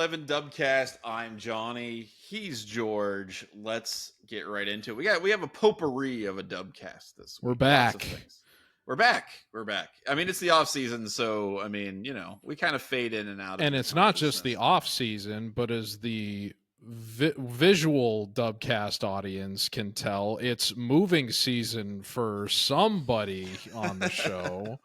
Eleven Dubcast. I'm Johnny. He's George. Let's get right into it. We have a potpourri of a Dubcast this week. We're back. Lots of things. We're back. I mean, it's the off season, so I mean, we kind of fade in and out. And it's not just the off season, but as the visual Dubcast audience can tell, it's moving season for somebody on the show.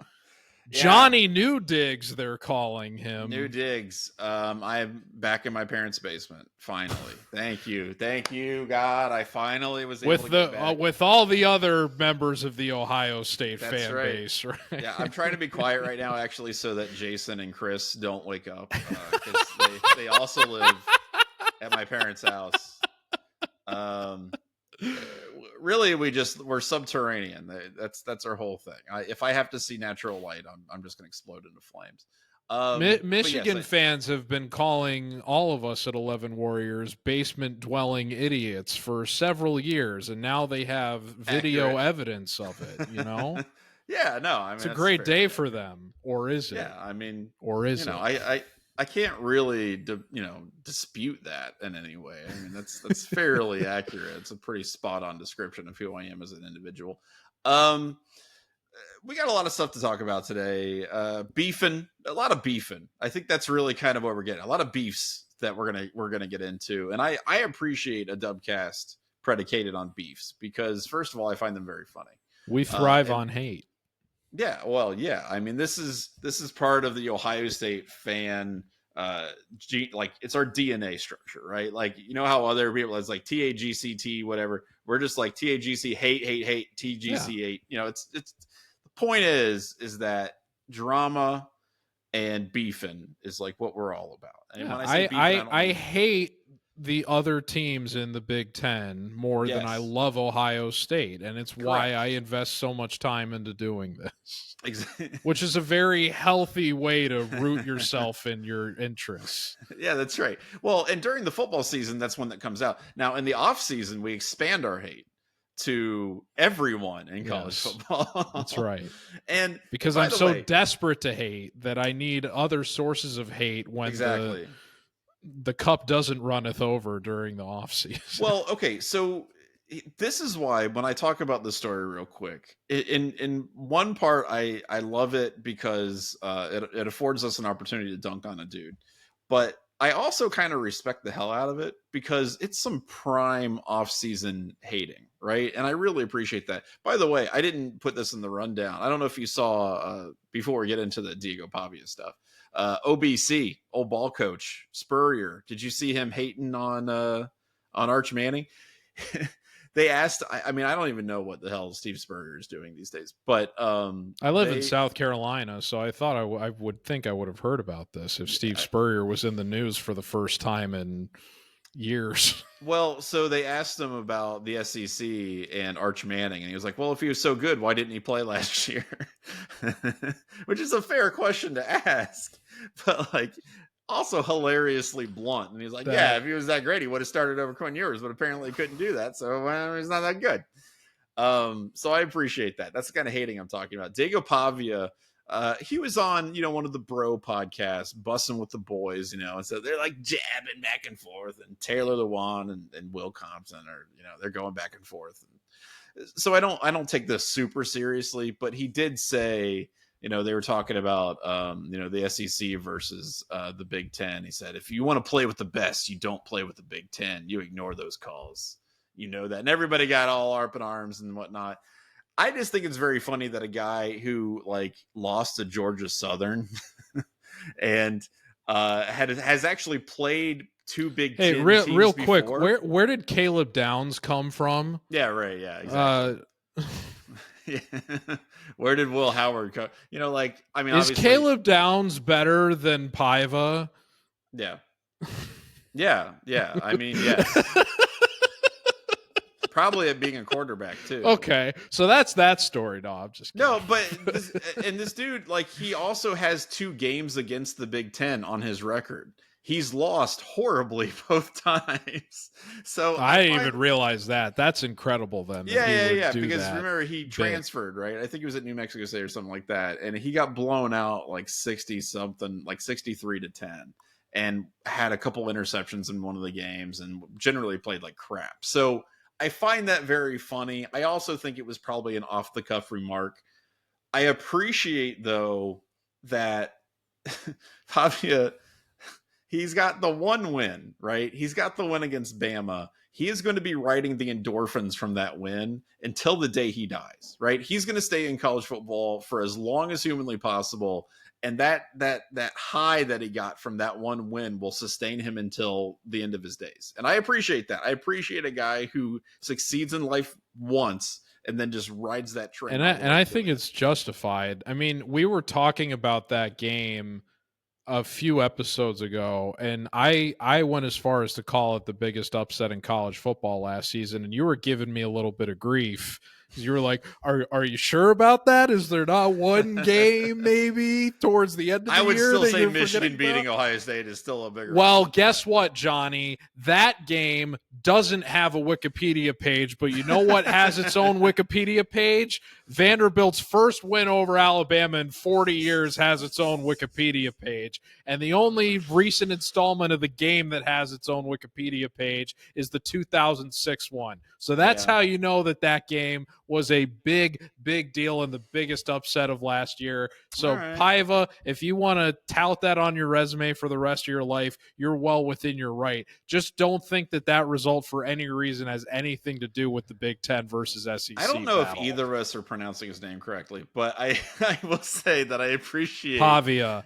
Yeah. Johnny New Digs, they're calling him. New Digs. I'm back in my parents' basement. Finally, thank you, God. I finally was able to get back. With all the other members of the Ohio State fan base. Right? Yeah, I'm trying to be quiet right now, actually, so that Jason and Chris don't wake up because they also live at my parents' house. Really, we're subterranean. That's our whole thing. If I have to see natural light, I'm just going to explode into flames. Michigan fans have been calling all of us at 11 Warriors basement-dwelling idiots for several years, and now they have video evidence of it, Yeah, no, I mean, it's a great day for them. Or is it? Yeah, I mean... Or is it? I can't really, dispute that in any way. I mean, that's fairly accurate. It's a pretty spot-on description of who I am as an individual. We got a lot of stuff to talk about today. A lot of beefing. I think that's really kind of what we're getting. A lot of beefs that we're gonna get into. And I appreciate a Dubcast predicated on beefs because, first of all, I find them very funny. We thrive on hate. Yeah, well, yeah. I mean, this is part of the Ohio State fan, it's our DNA structure, right? Like, how other people, it's like TAGCT, whatever. We're just like TAGC, hate, TGC, hate. It's the point is that drama and beefing is like what we're all about. And yeah, when I say beefing, I hate the other teams in the Big Ten more than I love Ohio State, and it's why I invest so much time into doing this. Exactly. Which is a very healthy way to root yourself in your interests. Yeah, that's right. Well, and during the football season, that's when that comes out. Now, in the off season, we expand our hate to everyone in college football. That's right. And because I'm so desperate to hate that I need other sources of hate when the cup doesn't runneth over during the off season. Well, okay, so this is why when I talk about this story real quick, in one part, I love it because it affords us an opportunity to dunk on a dude, but I also kind of respect the hell out of it because it's some prime off-season hating, right? And I really appreciate that. By the way, I didn't put this in the rundown. I don't know if you saw before we get into the Diego Pavia stuff. OBC, old ball coach Spurrier. Did you see him hating on Arch Manning? They asked. I mean, I don't even know what the hell Steve Spurrier is doing these days. But I live in South Carolina, so I thought I would think I would have heard about this if Steve Spurrier was in the news for the first time in years. Well, so they asked him about the SEC and Arch Manning, and he was like, well, if he was so good, why didn't he play last year? Which is a fair question to ask, but like also hilariously blunt. And he's like, yeah, if he was that great, he would have started over Quinn Ewers, but apparently he couldn't do that. So he's not that good. So I appreciate that. That's the kind of hating I'm talking about. Diego Pavia, he was on, one of the bro podcasts, Bussing with the Boys, and so they're like jabbing back and forth, and Taylor Lewan and Will Compton are, they're going back and forth. And so I don't take this super seriously, but he did say, they were talking about, the SEC versus the Big Ten. He said, if you want to play with the best, you don't play with the Big Ten. You ignore those calls. That. And everybody got all up in arms and whatnot. I just think it's very funny that a guy who lost to Georgia Southern and has actually played two Big Ten teams real before. Quick, where did Caleb Downs come from? Yeah, right. Yeah, exactly. Yeah. Where did Will Howard come? Is Caleb Downs better than Paiva? Yeah. Yeah. I mean, yes. Probably at being a quarterback too. Okay, so that's that story. No, I'm just kidding. No, but this dude, he also has 2 games against the Big Ten on his record. He's lost horribly both times. So I didn't even realize that. That's incredible then. Yeah. Because remember, he transferred, right? I think he was at New Mexico State or something like that. And he got blown out 60-something, 63-10. and had a couple interceptions in one of the games and generally played like crap. So I find that very funny. I also think it was probably an off the cuff remark. I appreciate though that Pavia, he's got the one win, right? He's got the win against Bama. He is going to be riding the endorphins from that win until the day he dies, right? He's going to stay in college football for as long as humanly possible. And that high that he got from that one win will sustain him until the end of his days. And I appreciate that. I appreciate a guy who succeeds in life once and then just rides that train. And I think it's justified. I mean, we were talking about that game a few episodes ago, and I went as far as to call it the biggest upset in college football last season, and you were giving me a little bit of grief. You were like, are you sure about that? Is there not one game maybe towards the end of the year? I would still say Michigan beating Ohio State is still a bigger. Well, guess what, Johnny? That game doesn't have a Wikipedia page, but you know what has its own Wikipedia page? Vanderbilt's first win over Alabama in 40 years has its own Wikipedia page. And the only recent installment of the game that has its own Wikipedia page is the 2006 one. So that's how you know that game was a big deal and the biggest upset of last year. So Paiva, if you want to tout that on your resume for the rest of your life, you're well within your right. Just don't think that result for any reason has anything to do with the Big Ten versus SEC. I don't know battle. if either of us are pronouncing his name correctly, but I will say that I appreciate Pavia.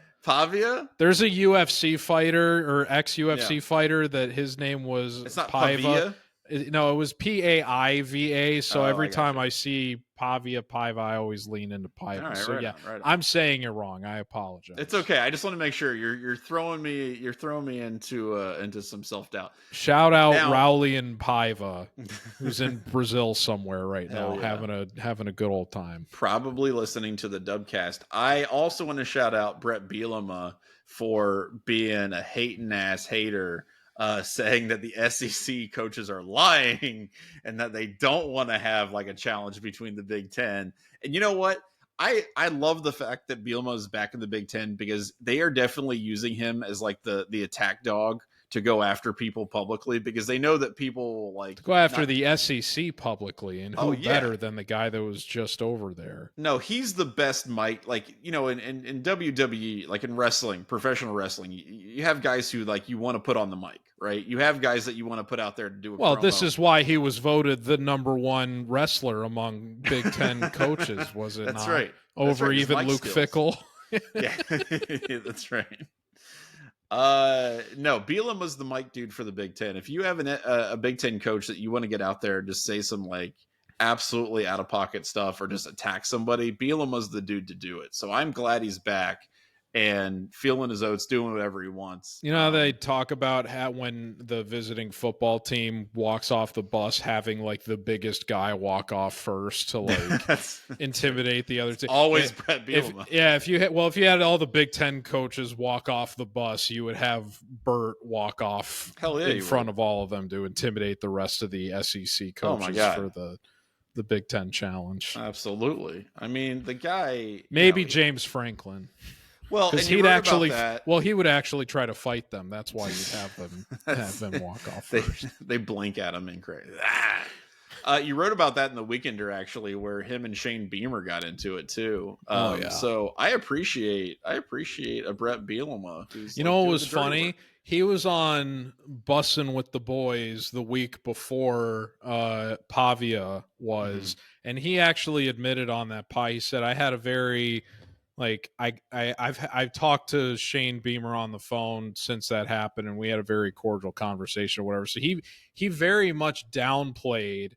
There's a UFC fighter or ex-UFC fighter that his name was It's not Paiva. No, it was Paiva. So every time I see Paiva, I always lean into Paiva. Right, so right on. I'm saying it wrong. I apologize. It's okay. I just want to make sure you're throwing me into some self-doubt. Shout out Raulian Paiva, who's in Brazil somewhere right now, having a good old time. Probably listening to the Dubcast. I also want to shout out Bret Bielema for being a hating ass hater. Saying that the SEC coaches are lying and that they don't want to have like a challenge between the Big Ten. And you know what? I love the fact that Bielema is back in the Big Ten because they are definitely using him as like the attack dog to go after people publicly because they know that people like go after the SEC publicly, and who better than the guy that was just over there? No, he's the best mic. Like, you know, in WWE, like in wrestling, professional wrestling, you have guys who like you want to put on the mic, right? You have guys that you want to put out there to do a promo. This is why he was voted the #1 wrestler among Big Ten coaches, was it? That's not? right. Over right. even Luke Fickle. Yeah, that's right. No, Bielema was the mic dude for the Big Ten. If you have a Big Ten coach that you want to get out there and just say some like absolutely out of pocket stuff or just attack somebody, Bielema's the dude to do it. So I'm glad he's back and feeling his oats, doing whatever he wants. You know how they talk about how when the visiting football team walks off the bus, having like the biggest guy walk off first to like intimidate the other team. Always Bret Bielema. If you had all the Big Ten coaches walk off the bus, you would have Bert walk off in front of all of them to intimidate the rest of the SEC coaches for the Big Ten challenge. Absolutely. I mean, the guy maybe James Franklin. Well, because he would actually try to fight them. That's why you'd have them walk off first. They blink at him and crazy. You wrote about that in the Weekender, actually, where him and Shane Beamer got into it too. So I appreciate a Bret Bielema. You know what was funny? Work. He was on Bussin' with the Boys the week before Pavia was, and he actually admitted on that pie. He said, "I had a very." Like I've talked to Shane Beamer on the phone since that happened, and we had a very cordial conversation or whatever. So he very much downplayed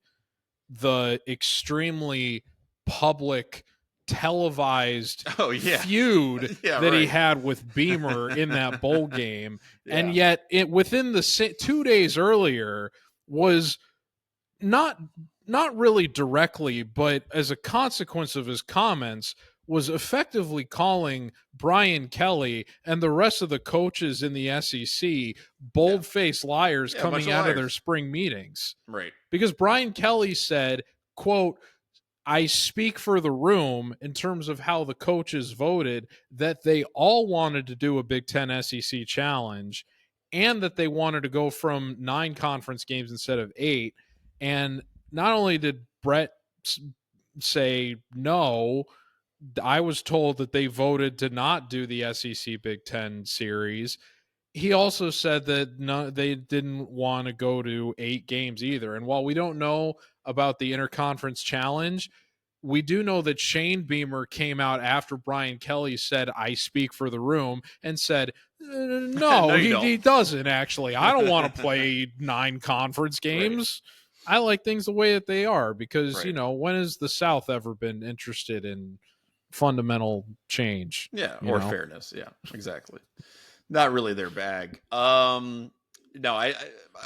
the extremely public televised feud he had with Beamer in that bowl game, and yet within the 2 days earlier was not really directly, but as a consequence of his comments, was effectively calling Brian Kelly and the rest of the coaches in the SEC bold-faced liars coming out of their spring meetings. Right. Because Brian Kelly said, quote, I speak for the room in terms of how the coaches voted that they all wanted to do a Big Ten SEC challenge and that they wanted to go from 9 conference games instead of 8. And not only did Bret say no, I was told that they voted to not do the SEC Big Ten series. He also said that they didn't want to go to 8 games either. And while we don't know about the interconference challenge, we do know that Shane Beamer came out after Brian Kelly said, I speak for the room, and said, no, he doesn't actually. I don't want to play 9 conference games. Right. I like things the way that they are because, right. When has the South ever been interested in fundamental change? Or fairness. Yeah, exactly. Not really their bag. No, I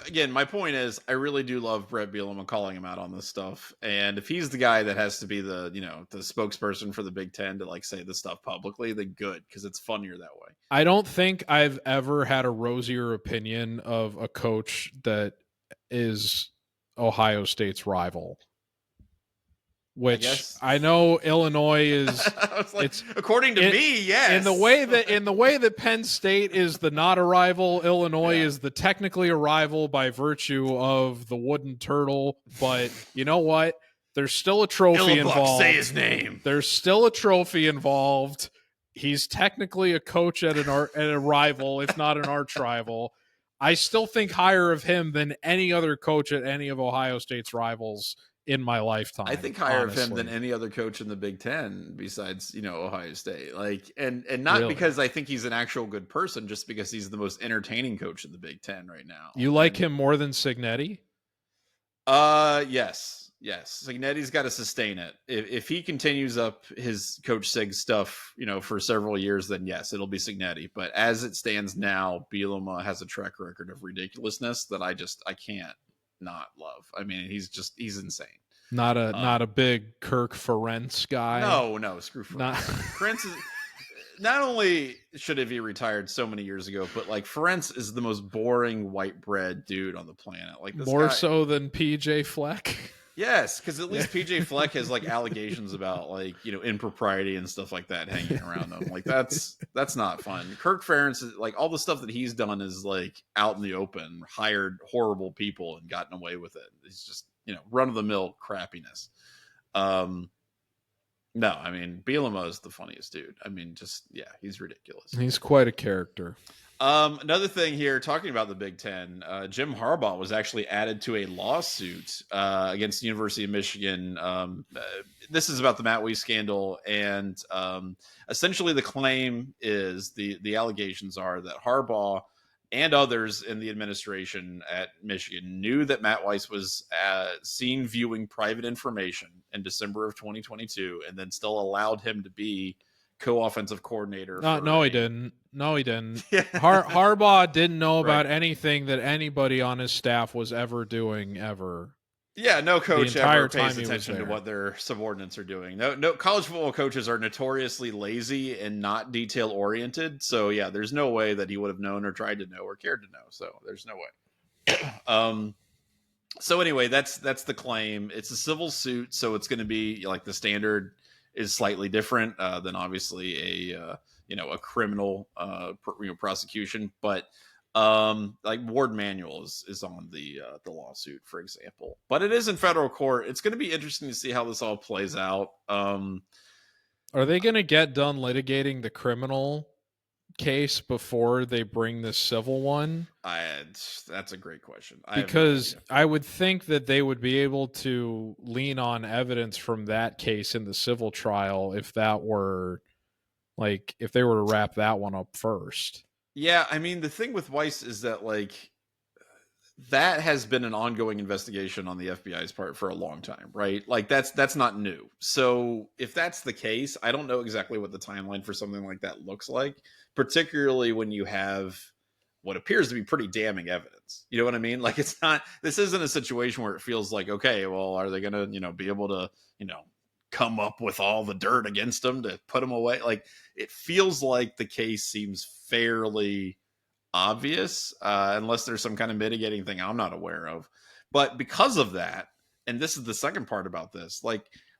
again, my point is, I really do love Bret Bielema calling him out on this stuff. And if he's the guy that has to be the, the spokesperson for the Big Ten to say this stuff publicly, then good, because it's funnier that way. I don't think I've ever had a rosier opinion of a coach that is Ohio State's rival. Which I know Illinois is. It's according to me, yes. In the way that Penn State is the not a rival, Illinois is the technically a rival by virtue of the wooden turtle. But you know what? There's still a trophy involved. Say his name. There's still a trophy involved. He's technically a coach at a rival, if not an arch rival. I still think higher of him than any other coach at any of Ohio State's rivals in my lifetime. I think higher of him than any other coach in the Big Ten besides, Ohio State. And not really, because I think he's an actual good person, just because he's the most entertaining coach in the Big Ten right now. You like him more than Cignetti? Yes. Cignetti's got to sustain it. If he continues up his Coach Sig stuff, for several years, then yes, it'll be Cignetti. But as it stands now, Bielema has a track record of ridiculousess that I can't not love. I mean, he's insane. Not a big Kirk Ferentz guy. No, screw Ferentz. Ferentz is not only should have he retired so many years ago, but Ferentz is the most boring white bread dude on the planet. This more guy, so than PJ Fleck. Yes, because at least PJ Fleck has allegations about impropriety and stuff like that hanging around him. That's not fun. Kirk Ferentz is all the stuff that he's done is out in the open, hired horrible people and gotten away with it. It's just run of the mill crappiness. No, I mean Bielema is the funniest dude. I mean, he's ridiculous. He's quite a character. Another thing here, talking about the Big Ten, Jim Harbaugh was actually added to a lawsuit against the University of Michigan. This is about the Matt Weiss scandal, and essentially the claim is the allegations are that Harbaugh and others in the administration at Michigan knew that Matt Weiss was seen viewing private information in December of 2022, and then still allowed him to be co-offensive coordinator. No, he didn't. Yeah. Harbaugh didn't know about anything that anybody on his staff was ever doing ever. Yeah, no coach ever pays attention to what their subordinates are doing. No college football coaches are notoriously lazy and not detail oriented. So yeah, there's no way that he would have known or tried to know or cared to know. So there's no way. So anyway, that's the claim. It's a civil suit, so it's going to be the standard is slightly different than obviously a criminal prosecution, but Ward Manuel is on the lawsuit, for example, but it is in federal court. It's going to be interesting to see how this all plays out. Are they going to get done litigating the criminal case before they bring the civil one? That's a great question. Because I would think that they would be able to lean on evidence from that case in the civil trial if that were if they were to wrap that one up first. Yeah, I mean, the thing with Weiss is that that has been an ongoing investigation on the FBI's part for a long time, right? That's not new. So if that's the case, I don't know exactly what the timeline for something like that looks like, particularly when you have what appears to be pretty damning evidence. You know what I mean? This isn't a situation where it feels okay, well, are they going to, be able to, come up with all the dirt against them to put them away? It feels like the case seems fairly obvious, unless there's some kind of mitigating thing I'm not aware of. But because of that, and this is the second part about this,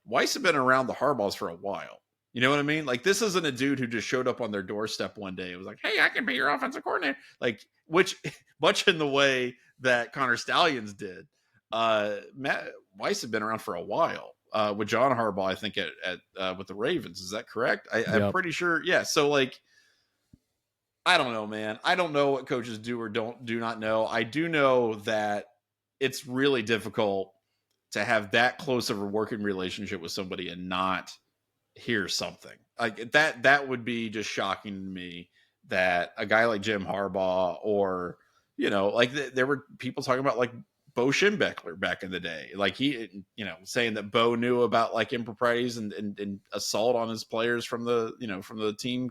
Weiss had been around the Harbaughs for a while. You know what I mean? Like, this isn't a dude who just showed up on their doorstep one day. It was like, hey, I can be your offensive coordinator. Like, which much in the way that Connor Stalions did. Matt Weiss had been around for a while with John Harbaugh, I think, at with the Ravens. Is that correct? I'm pretty sure. Yeah. So, like, I don't know, man. I don't know what coaches do or do not know. I do know that it's really difficult to have that close of a working relationship with somebody and not hear something like that. That would be just shocking to me, that a guy like Jim Harbaugh, or, you know, like there were people talking about like Bo Schembechler back in the day, like he, you know, saying that Bo knew about like improprieties and assault on his players from the, you know, from the team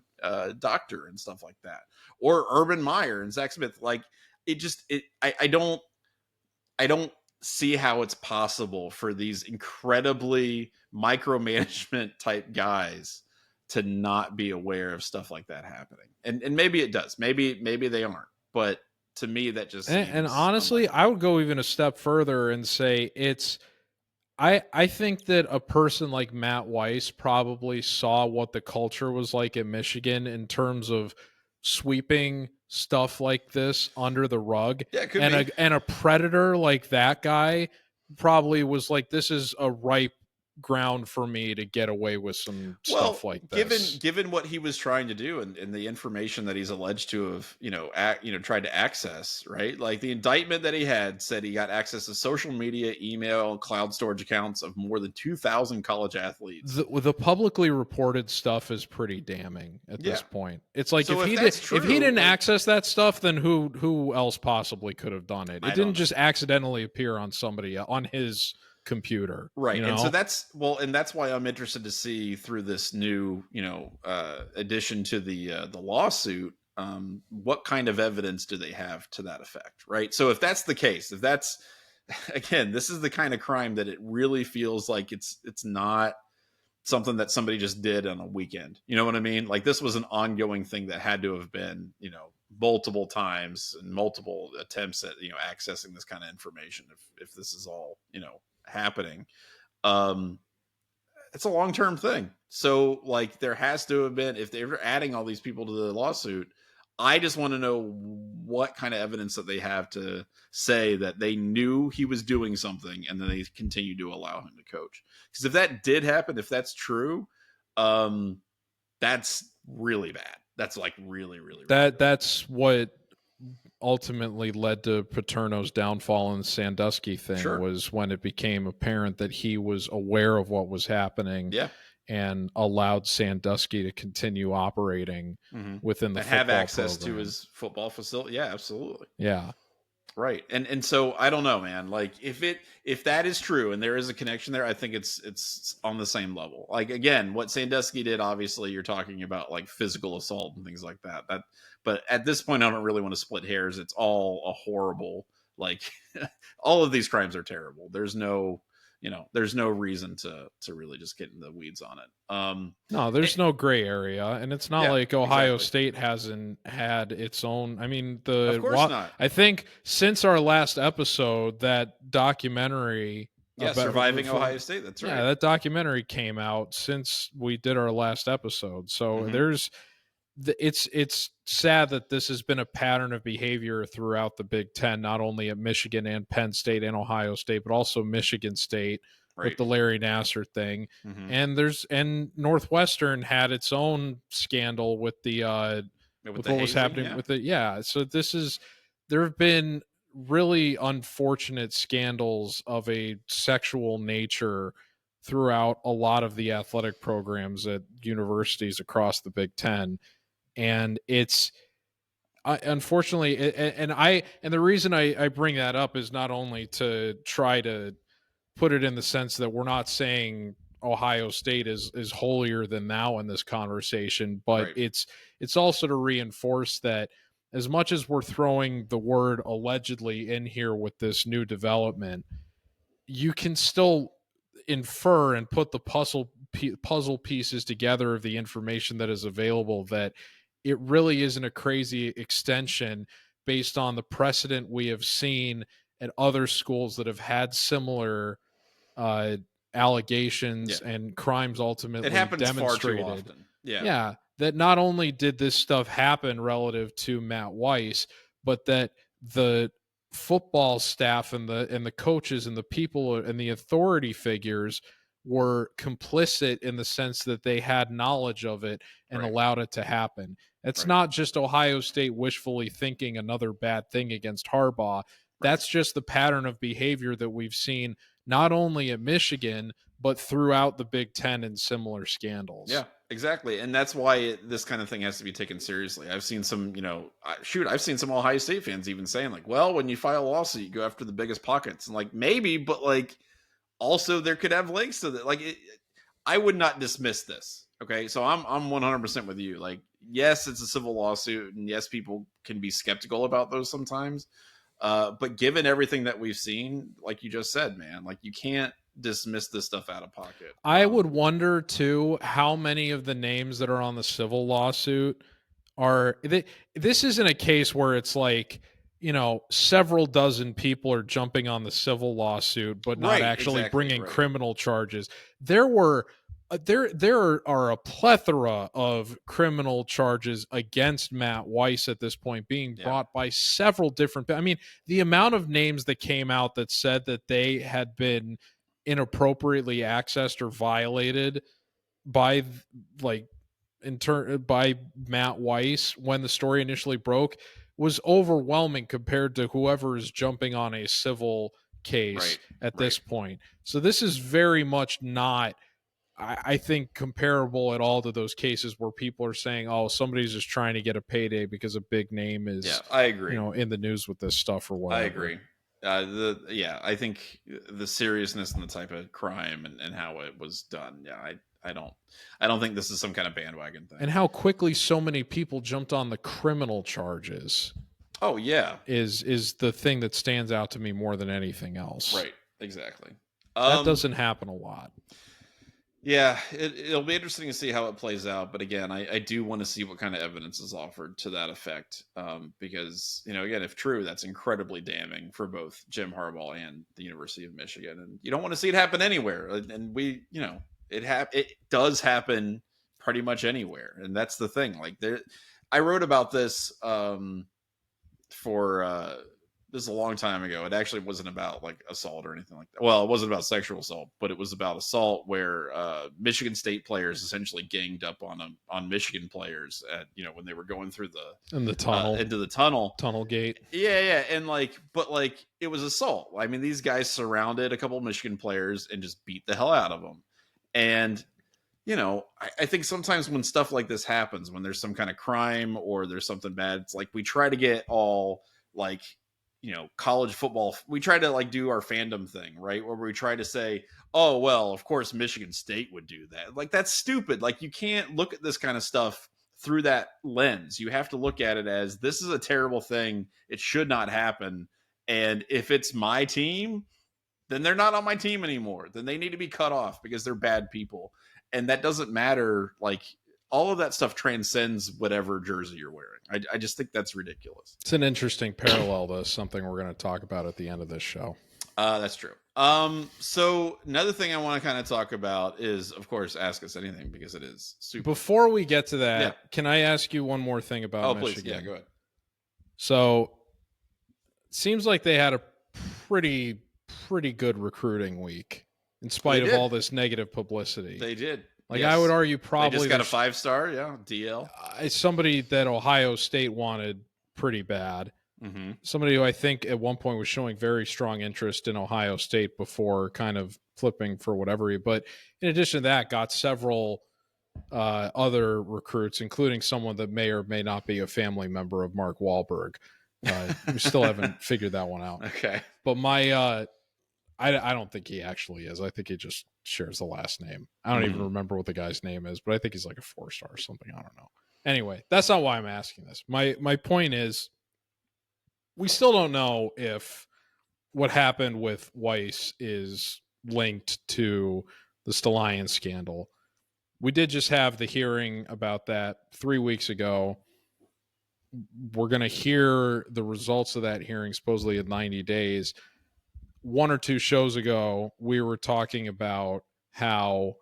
doctor and stuff like that, or Urban Meyer and Zach Smith. Like, I don't see how it's possible for these incredibly micromanagement type guys to not be aware of stuff like that happening. And maybe it does. Maybe they aren't. But to me, that just seems and honestly, unlikely. I would go even a step further and say I think that a person like Matt Weiss probably saw what the culture was like in Michigan in terms of sweeping stuff like this under the rug. Yeah, it could and be. a predator like that guy probably was like, this is a ripe ground for me to get away with some stuff like this. Given what he was trying to do and the information that he's alleged to have, tried to access, right? Like, the indictment that he had said he got access to social media, email, and cloud storage accounts of more than 2,000 college athletes. The publicly reported stuff is pretty damning at this point. It's like, so if he didn't access that stuff, then who else possibly could have done it? It didn't just accidentally appear on somebody on his computer, right? You know? And so that's why I'm interested to see through this new, addition to the lawsuit, what kind of evidence do they have to that effect, right? So if that's the case, if that's, again, this is the kind of crime that it really feels like it's not something that somebody just did on a weekend. You know what I mean? Like, this was an ongoing thing that had to have been, multiple times and multiple attempts at, accessing this kind of information. If this is all, happening, it's a long-term thing. So, like, there has to have been, if they're adding all these people to the lawsuit, I just want to know what kind of evidence that they have to say that they knew he was doing something and then they continued to allow him to coach. Because if that did happen, if that's true, that's really bad. That's like really, really, really that's what ultimately led to Paterno's downfall and Sandusky thing, was when it became apparent that he was aware of what was happening. Yeah. And allowed Sandusky to continue operating within the and have access program. to his football facility. Yeah, absolutely. Yeah. Right. And so I don't know, man. Like, if that is true and there is a connection there, I think it's on the same level. Like, again, what Sandusky did, obviously you're talking about like physical assault and things like that. But at this point, I don't really want to split hairs. It's all a horrible, like, all of these crimes are terrible. There's no reason to really just get in the weeds on it. No, there's no gray area, and it's not like Ohio State hasn't had its own. I mean, of course not. I think since our last episode, that documentary, Surviving Ohio State. That's right. Yeah, that documentary came out since we did our last episode. So it's sad that this has been a pattern of behavior throughout the Big Ten, not only at Michigan and Penn State and Ohio State, but also Michigan State with the Larry Nassar thing. And Northwestern had its own scandal with the with what was happening with it. Yeah. So there have been really unfortunate scandals of a sexual nature throughout a lot of the athletic programs at universities across the Big Ten. And it's unfortunately, and the reason I bring that up is not only to try to put it in the sense that we're not saying Ohio State is holier than thou in this conversation, but it's also to reinforce that as much as we're throwing the word allegedly in here with this new development, you can still infer and put the puzzle pieces together of the information that is available, that it really isn't a crazy extension based on the precedent we have seen at other schools that have had similar allegations and crimes ultimately it happens demonstrated. far too often. Yeah, that not only did this stuff happen relative to Matt Weiss, but that the football staff and the coaches and the people and the authority figures were complicit in the sense that they had knowledge of it and allowed it to happen. It's not just Ohio State wishfully thinking another bad thing against Harbaugh. That's just the pattern of behavior that we've seen not only at Michigan, but throughout the Big Ten in similar scandals. Yeah, exactly. And that's why this kind of thing has to be taken seriously. I've seen some, I've seen some Ohio State fans even saying like, well, when you file a lawsuit, you go after the biggest pockets. And like, maybe, but like, also there could have links to that. Like, I would not dismiss this. Okay. So I'm 100% with you. Like, yes, it's a civil lawsuit, and yes, people can be skeptical about those sometimes. But given everything that we've seen, like you just said, man, like you can't dismiss this stuff out of pocket. I would wonder too how many of the names that are on the civil lawsuit are this isn't a case where it's like, several dozen people are jumping on the civil lawsuit but not actually bringing criminal charges. There are a plethora of criminal charges against Matt Weiss at this point being brought by several different. I mean, the amount of names that came out that said that they had been inappropriately accessed or violated by by Matt Weiss when the story initially broke was overwhelming compared to whoever is jumping on a civil case at this point. So this is very much not, I think, comparable at all to those cases where people are saying, oh, somebody's just trying to get a payday because a big name is I agree. In the news with this stuff or whatever. I agree. I think the seriousness and the type of crime and how it was done. Yeah, I don't think this is some kind of bandwagon thing. And how quickly so many people jumped on the criminal charges. Oh yeah, is the thing that stands out to me more than anything else. Right, exactly. That doesn't happen a lot. Yeah, it'll be interesting to see how it plays out. But again, I do want to see what kind of evidence is offered to that effect. Because, again, if true, that's incredibly damning for both Jim Harbaugh and the University of Michigan. And you don't want to see it happen anywhere. And it does happen pretty much anywhere. And that's the thing. Like I wrote about this this is a long time ago. It actually wasn't about like assault or anything like that. Well, it wasn't about sexual assault, but it was about assault where Michigan State players essentially ganged up on Michigan players at when they were going through the tunnel into the tunnel gate. Yeah, and but it was assault. I mean, these guys surrounded a couple of Michigan players and just beat the hell out of them. And I think sometimes when stuff like this happens, when there's some kind of crime or there's something bad, it's like we try to get all like college football, we try to do our fandom thing, right? Where we try to say, oh, well, of course, Michigan State would do that. Like, that's stupid. Like, you can't look at this kind of stuff through that lens. You have to look at it as this is a terrible thing. It should not happen. And if it's my team, then they're not on my team anymore. Then they need to be cut off because they're bad people. And that doesn't matter. Like, all of that stuff transcends whatever jersey you're wearing. I just think that's ridiculous. It's an interesting parallel to something we're going to talk about at the end of this show. That's true. So another thing I want to kind of talk about is, of course, Ask Us Anything, because it is super. Before we get to that, Can I ask you one more thing about Michigan? Please. Yeah, go ahead. So it seems like they had a pretty good recruiting week in spite of all this negative publicity. They did. I would argue probably they just got a 5-star, DL. It's somebody that Ohio State wanted pretty bad. Mm-hmm. Somebody who I think at one point was showing very strong interest in Ohio State before kind of flipping for whatever. But in addition to that, got several other recruits, including someone that may or may not be a family member of Mark Wahlberg. We still haven't figured that one out. Okay. But I don't think he actually is. I think he just shares the last name. I don't even remember what the guy's name is, but I think he's like a 4-star or something. I don't know. Anyway, that's not why I'm asking this. My point is, we still don't know if what happened with Weiss is linked to the Stalions scandal. We did just have the hearing about that 3 weeks ago. We're going to hear the results of that hearing supposedly in 90 days. one or two shows ago, we were talking about how,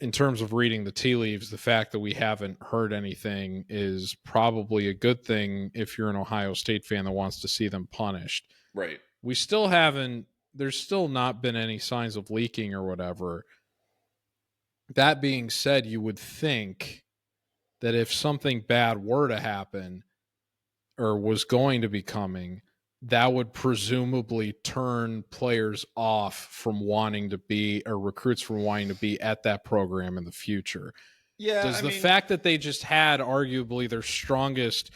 in terms of reading the tea leaves, the fact that we haven't heard anything is probably a good thing if you're an Ohio State fan that wants to see them punished. Right. We still haven't, there's still not been any signs of leaking or whatever. That being said, you would think that if something bad were to happen or was going to be coming, that would presumably turn players off from wanting to be, or recruits from wanting to be at that program in the future. Yeah. Does the fact that they just had arguably their strongest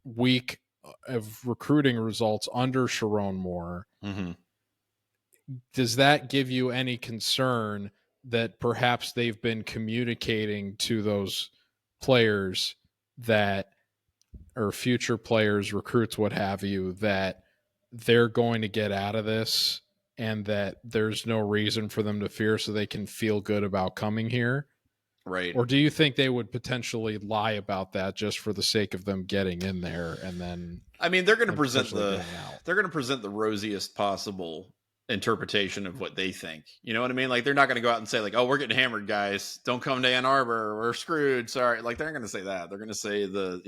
week of recruiting results under Sharon Moore, does that give you any concern that perhaps they've been communicating to those players that, or future players, recruits, what have you, that they're going to get out of this and that there's no reason for them to fear, so they can feel good about coming here? Right. Or do you think they would potentially lie about that just for the sake of them getting in there and then? I mean, they're going to present the rosiest possible interpretation of what they think. You know what I mean? Like, they're not going to go out and say like, "Oh, we're getting hammered, guys. Don't come to Ann Arbor. We're screwed. Sorry." Like, they're not going to say that. They're going to say the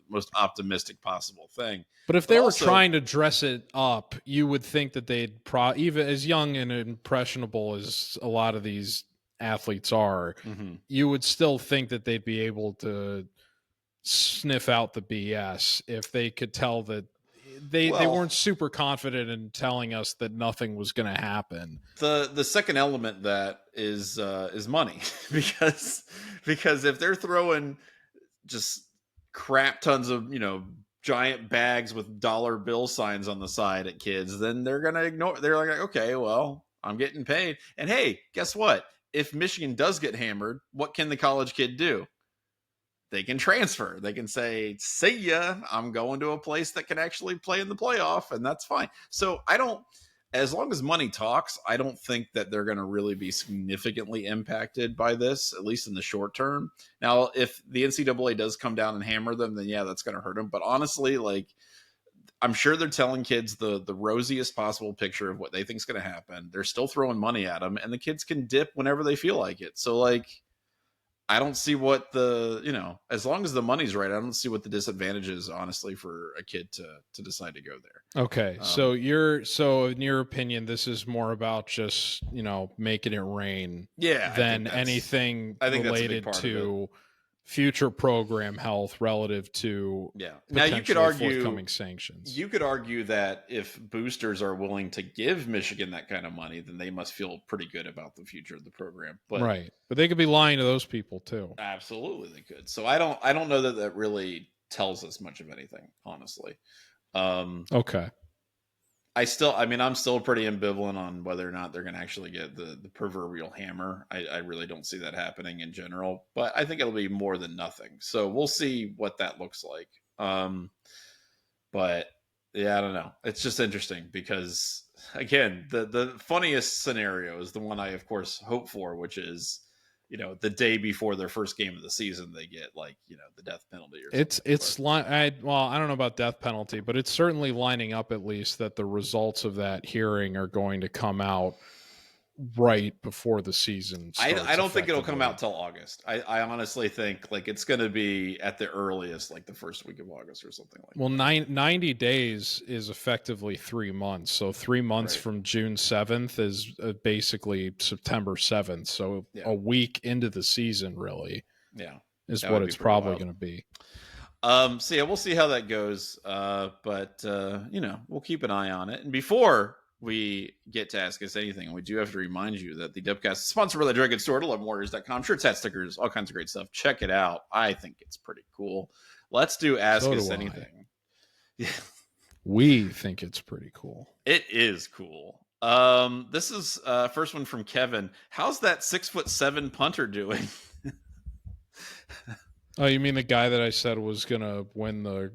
most optimistic possible thing. But if they were trying to dress it up, you would think that they'd even as young and impressionable as a lot of these athletes are, you would still think that they'd be able to sniff out the BS if they could tell that they weren't super confident in telling us that nothing was going to happen. The second element that is money, because if they're throwing just crap tons of giant bags with dollar bill signs on the side at kids, then they're gonna ignore. They're like, okay, well, I'm getting paid, and hey, guess what? If Michigan does get hammered, what can the college kid do? They can transfer. They can say, "See ya, I'm going to a place that can actually play in the playoff," and that's fine. So as long as money talks, I don't think that they're going to really be significantly impacted by this, at least in the short term. Now, if the NCAA does come down and hammer them, then yeah, that's going to hurt them. But honestly, like, I'm sure they're telling kids the rosiest possible picture of what they think is going to happen. They're still throwing money at them, and the kids can dip whenever they feel like it. So, like, I don't see what as long as the money's right, I don't see what the disadvantage is, honestly, for a kid to decide to go there. Okay. So in your opinion, this is more about just, making it rain than anything related to future program health relative to now you could argue forthcoming sanctions. You could argue that if boosters are willing to give Michigan that kind of money, then they must feel pretty good about the future of the program. But right, but they could be lying to those people too. Absolutely, they could. So I don't know that really tells us much of anything, honestly. Okay. I'm still pretty ambivalent on whether or not they're going to actually get the proverbial hammer. I really don't see that happening in general, but I think it'll be more than nothing. So we'll see what that looks like. But yeah, I don't know. It's just interesting because, again, the funniest scenario is the one I, of course, hope for, which is, the day before their first game of the season, they get the death penalty or something. I don't know about death penalty, but it's certainly lining up at least that the results of that hearing are going to come out right before the season starts. I don't think it'll come out till August. I honestly think it's going to be at the earliest, the first week of August or something like that. Well, 90 days is effectively 3 months. So 3 months from June 7th is basically September 7th. So a week into the season, really, is what it's probably going to be. So yeah, we'll see how that goes. But we'll keep an eye on it. And before we get to Ask Us Anything, we do have to remind you that the Dubcast is sponsored by the Drug Store at 11warriors.com. Shirts, hats, stickers, all kinds of great stuff. Check it out. I think it's pretty cool. Let's do Ask Us Anything. Yeah. We think it's pretty cool. It is cool. This is first one from Kevin. How's that 6'7" punter doing? Oh, you mean the guy that I said was going to win the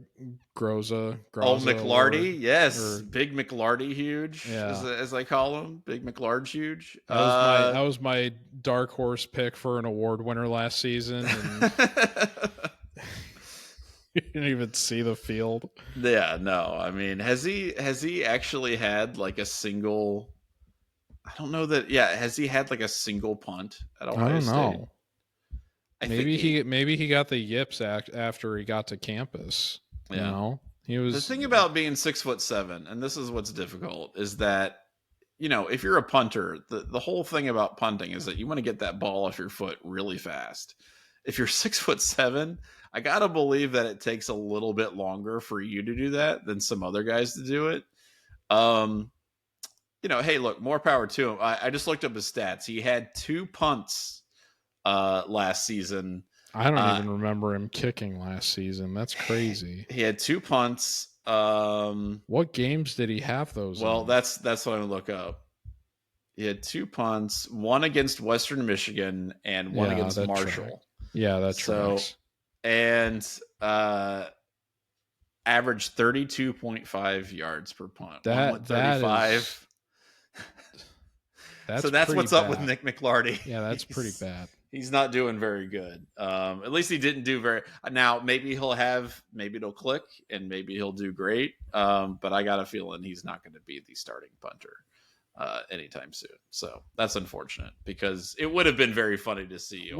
Groza McLarty? Yes. Big McLarty huge, as I call him. Big McLarge huge. That was my dark horse pick for an award winner last season. And You didn't even see the field. Yeah, no. I mean, has he actually had like a single? I don't know that. Yeah, has he had like a single punt at Ohio I don't State? know. I Maybe think he got the yips after he got to campus. Yeah. You know, he the was. thing about being 6'7", and this is what's difficult, is that if you're a punter, the whole thing about punting is that you want to get that ball off your foot really fast. If you're 6'7", I gotta believe that it takes a little bit longer for you to do that than some other guys to do it. Hey, look, more power to him. I just looked up his stats. He had 2 punts last season. I don't even remember him kicking last season. That's crazy. He had 2 punts. What games did he have those? Well, in? that's what I'm gonna look up. He had 2 punts, one against Western Michigan and one against Marshall. Track. Yeah, that's tracks. And averaged 32.5 yards per punt. That 35. So that's what's up with Nick McLarty. Yeah, that's pretty bad. He's not doing very good. At least he didn't do very. Now maybe it'll click and maybe he'll do great. But I got a feeling he's not going to be the starting punter anytime soon. So that's unfortunate because it would have been very funny to see.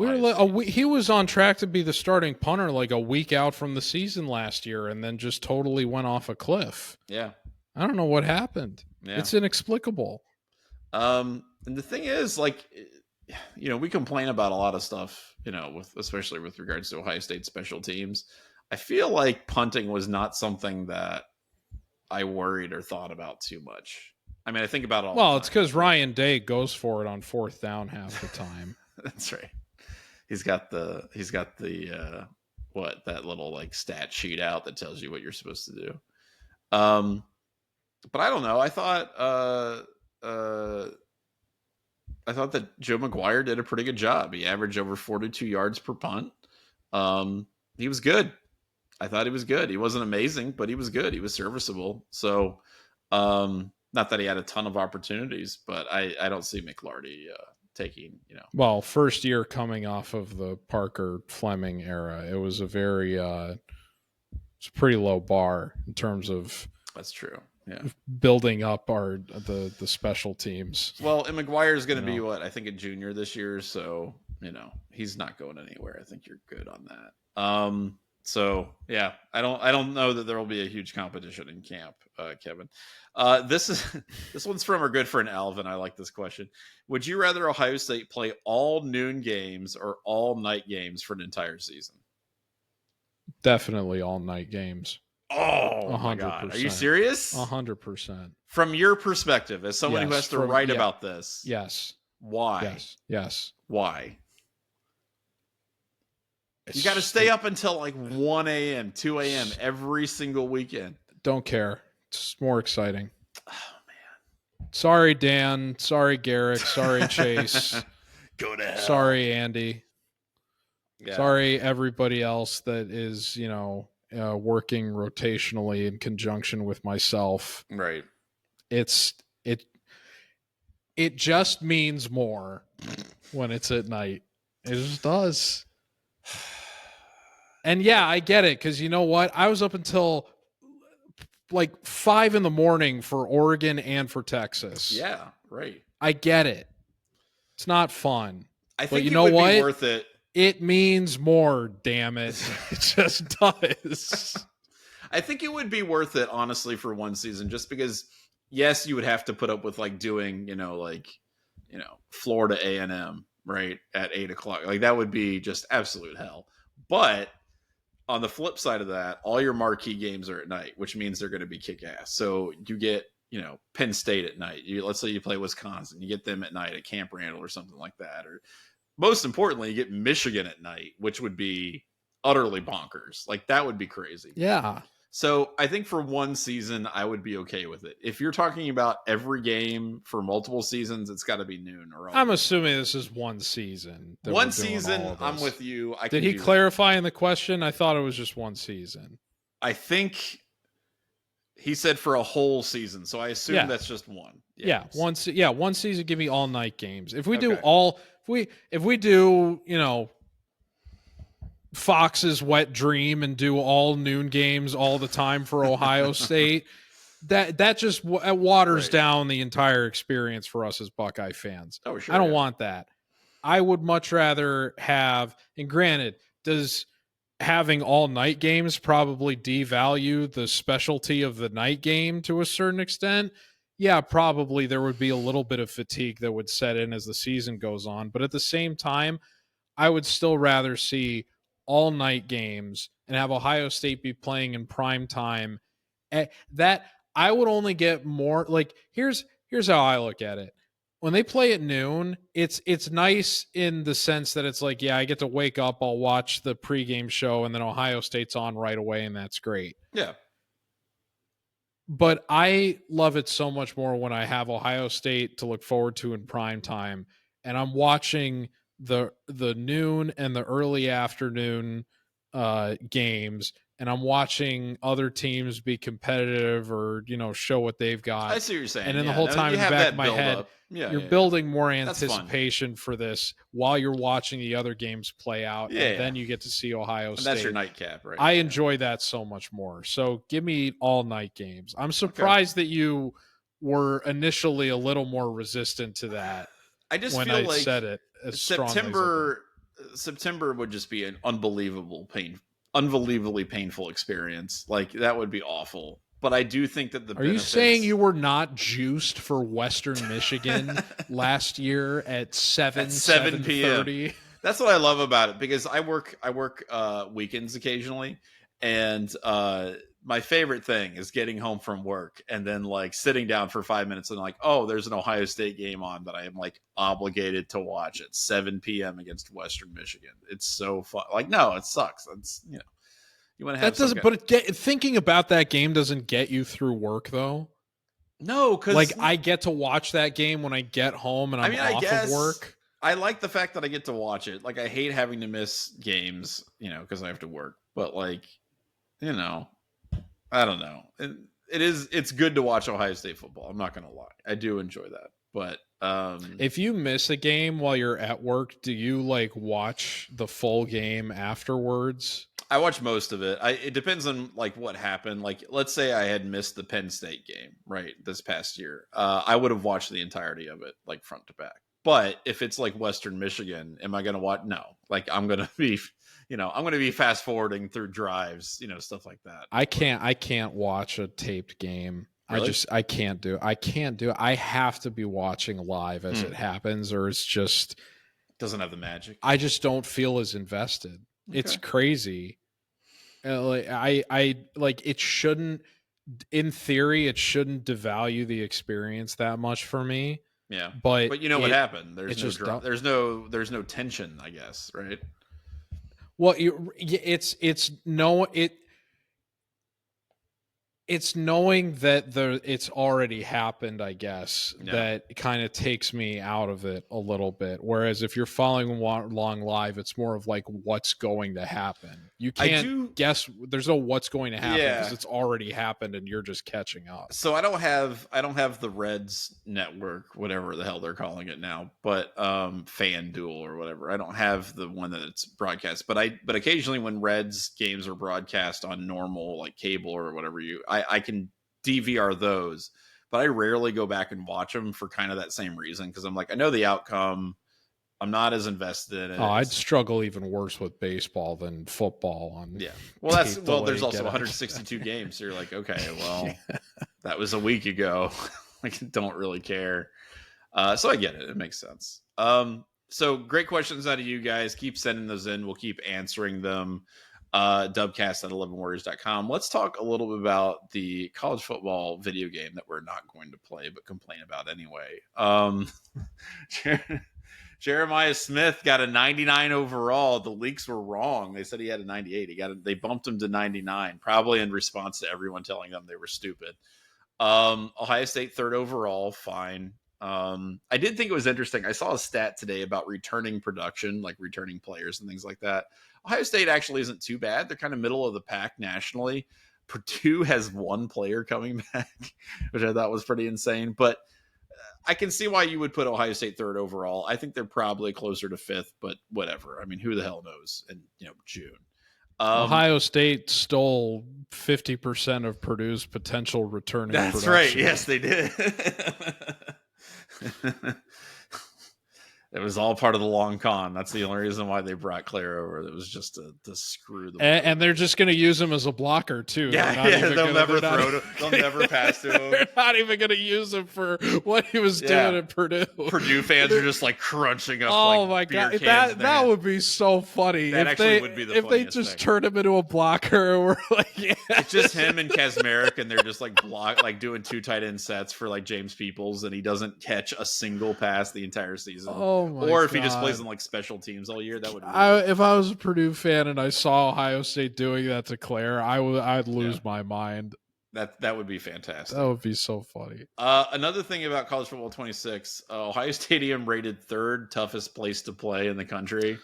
He was on track to be the starting punter like a week out from the season last year, and then just totally went off a cliff. Yeah, I don't know what happened. Yeah. It's inexplicable. And the thing is, like, we complain about a lot of stuff, especially with regards to Ohio State special teams. I feel like punting was not something that I worried or thought about too much. I mean, I think about it all the time. Well, it's because Ryan Day goes for it on 4th down half the time. That's right. He's got the that little like stat sheet out that tells you what you're supposed to do. But I don't know. I thought that Joe McGuire did a pretty good job. He averaged over 42 yards per punt. He was good. I thought he was good. He wasn't amazing, but he was good. He was serviceable. So, not that he had a ton of opportunities, but I don't see McLarty taking, Well, first year coming off of the Parker Fleming era, it was it's a pretty low bar in terms of. That's true. Yeah, building up the special teams. Well, and McGuire is going to be I think a junior this year, so he's not going anywhere. I think you're good on that. So yeah, I don't know that there will be a huge competition in camp, Kevin. This one's from our good friend Alvin. I like this question. Would you rather Ohio State play all noon games or all night games for an entire season? Definitely all night games. Oh, 100%. My God. Are you serious? 100%. From your perspective, as someone who has to write about this. Yes. Why? Yes. Why? You got to stay up until like 1 a.m., 2 a.m. every single weekend. Don't care. It's more exciting. Oh, man. Sorry, Dan. Sorry, Garrick. Sorry, Chase. Go to hell. Sorry, Andy. Yeah. Sorry, everybody else that is, working rotationally in conjunction with myself. Right. It just means more when it's at night. It just does. And yeah, I get it. Cause you know what? I was up until like 5 a.m. for Oregon and for Texas. Yeah. Right. I get it. It's not fun. I think it would be worth it. It means more, damn it. It just does. I think it would be worth it, honestly, for one season, just because, yes, you would have to put up with like doing, Florida A&M, right, at 8 o'clock. Like that would be just absolute hell. But on the flip side of that, all your marquee games are at night, which means they're going to be kick ass. So you get, Penn State at night. Let's say you play Wisconsin, you get them at night at Camp Randall or something like that. Or most importantly, you get Michigan at night, which would be utterly bonkers. Like that would be crazy. Yeah. So I think for one season, I would be okay with it. If you're talking about every game for multiple seasons, it's got to be noon. I'm assuming this is one season. One season, I'm with you. Did he clarify in the question? I thought it was just one season. I think he said for a whole season, so I assume that's just one. Yeah, one season. Give me all night games. If we do if we do, Fox's wet dream and do all noon games all the time for Ohio State, that just waters down the entire experience for us as Buckeye fans. Oh, sure. I don't want that. I would much rather have, and granted, does having all night games probably devalue the specialty of the night game to a certain extent? Yeah, probably there would be a little bit of fatigue that would set in as the season goes on. But at the same time, I would still rather see all night games and have Ohio State be playing in prime time. That I would only get more like here's how I look at it. When they play at noon, it's nice in the sense that it's like, yeah, I get to wake up, I'll watch the pregame show, and then Ohio State's on right away, and that's great. Yeah. But I love it so much more when I have Ohio State to look forward to in prime time, and I'm watching the noon and the early afternoon games, and I'm watching other teams be competitive or, show what they've got. I see what you're saying. And then the whole time in the back of my head, you're building more anticipation for this while you're watching the other games play out. And then you get to see Ohio State. That's your nightcap, right? I enjoy that so much more. So give me all night games. I'm surprised that you were initially a little more resistant to that. I just feel like said it as September would just be an unbelievably painful experience. Like, that would be awful. But I do think that Are you saying you were not juiced for Western Michigan last year at 7 p.m.? That's what I love about it, because I work weekends occasionally, and my favorite thing is getting home from work and then like sitting down for 5 minutes and like, oh, there's an Ohio State game on that I am like obligated to watch at 7 p.m. against Western Michigan. It's so fun. Like, no, it sucks. It's, you want to have that doesn't. But thinking about that game doesn't get you through work though. No, because like I get to watch that game when I get home and I'm off of work. I like the fact that I get to watch it. Like, I hate having to miss games, because I have to work. But like, I don't know. It's good to watch Ohio State football. I'm not going to lie. I do enjoy that. But if you miss a game while you're at work, do you like watch the full game afterwards? I watch most of it. It depends on like what happened. Like, let's say I had missed the Penn State game, right, this past year. I would have watched the entirety of it, like front to back. But if it's like Western Michigan, am I going to watch? No. Like, I'm going to be, I'm going to be fast forwarding through drives, stuff like that. I can't watch a taped game. Really? I can't do it. I have to be watching live as it happens, or it's just doesn't have the magic. I just don't feel as invested. Okay. It's crazy. I like it shouldn't, in theory, it shouldn't devalue the experience that much for me. Yeah, but what happened? There's no tension, I guess, right? Well, it's knowing that it's already happened, I guess, that kind of takes me out of it a little bit. Whereas if you're following along live, it's more of like what's going to happen. You can't guess. There's no what's going to happen because it's already happened and you're just catching up. So I don't have the Reds network, whatever the hell they're calling it now, but FanDuel or whatever. I don't have the one that it's broadcast, but occasionally when Reds games are broadcast on normal like cable or whatever I can DVR those, but I rarely go back and watch them for kind of that same reason. Cause I'm like, I know the outcome. I'm not as invested in it. Oh, I'd struggle even worse with baseball than football. There's also 162 games. So you're like, okay, well, that was a week ago. I don't really care. So I get it. It makes sense. So great questions out of you guys. Keep sending those in. We'll keep answering them. Dubcast at 11warriors.com. Let's talk a little bit about the college football video game that we're not going to play, but complain about anyway. Jeremiah Smith got a 99 overall. The leaks were wrong. They said he had a 98. They bumped him to 99, probably in response to everyone telling them they were stupid. Ohio State third overall. Fine. I did think it was interesting. I saw a stat today about returning production, like returning players and things like that. Ohio State actually isn't too bad. They're kind of middle of the pack nationally. Purdue has one player coming back, which I thought was pretty insane. But I can see why you would put Ohio State third overall. I think they're probably closer to fifth, but whatever. I mean, who the hell knows in June? Ohio State stole 50% of Purdue's potential returning That's production. right. Yes, they did. It was all part of the long con. That's the only reason why they brought Claire over. It was just to screw them. And they're just going to use him as a blocker too. They'll never throw to. They'll never pass to him. They're not even going to use him for what he was doing at Purdue. Purdue fans are just like crunching up. Oh my god, that would be so funny. That actually would be the if they just turned him into a blocker. We're like, it's just him and Kaczmarek, and they're just like doing 2 tight end sets for like James Peoples, and he doesn't catch a single pass the entire season. Or if he just plays in like special teams all year, that would. If I was a Purdue fan and I saw Ohio State doing that to Claire, I'd lose my mind. That would be fantastic. That would be so funny. Another thing about College Football 26, Ohio Stadium rated 3rd toughest place to play in the country,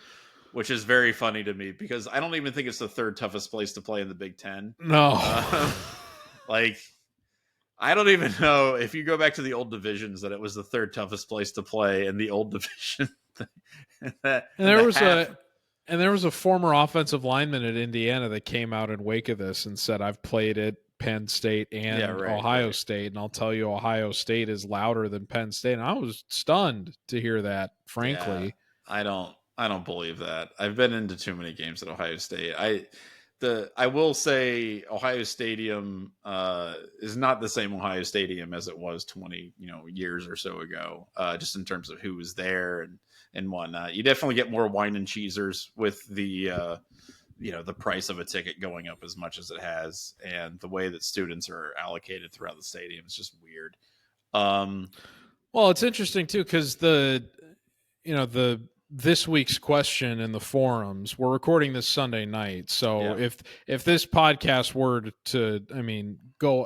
which is very funny to me because I don't even think it's the 3rd toughest place to play in the Big Ten. No, I don't even know if you go back to the old divisions that it was the 3rd toughest place to play in the old division. And there was a former offensive lineman at Indiana that came out in wake of this and said, "I've played at Penn State and Ohio State, and I'll tell you, Ohio State is louder than Penn State." And I was stunned to hear that. Frankly, I don't believe that. I've been into too many games at Ohio State. I will say Ohio Stadium is not the same Ohio Stadium as it was 20 years or so ago, just in terms of who was there and whatnot. You definitely get more wine and cheesers with the the price of a ticket going up as much as it has, and the way that students are allocated throughout the stadium is just weird. Well, it's interesting too because this week's question in the forums, we're recording this Sunday night. So if this podcast were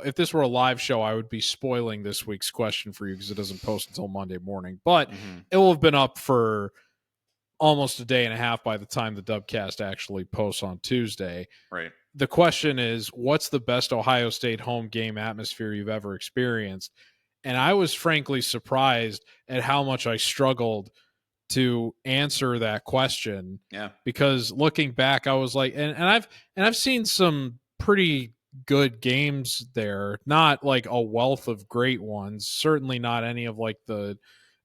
if this were a live show, I would be spoiling this week's question for you because it doesn't post until Monday morning, but it will have been up for almost a day and a half by the time the Dubcast actually posts on Tuesday. Right. The question is, what's the best Ohio State home game atmosphere you've ever experienced? And I was frankly surprised at how much I struggled to answer that question. Yeah. Because looking back, I was like, and I've seen some pretty good games there, not like a wealth of great ones, certainly not any of like the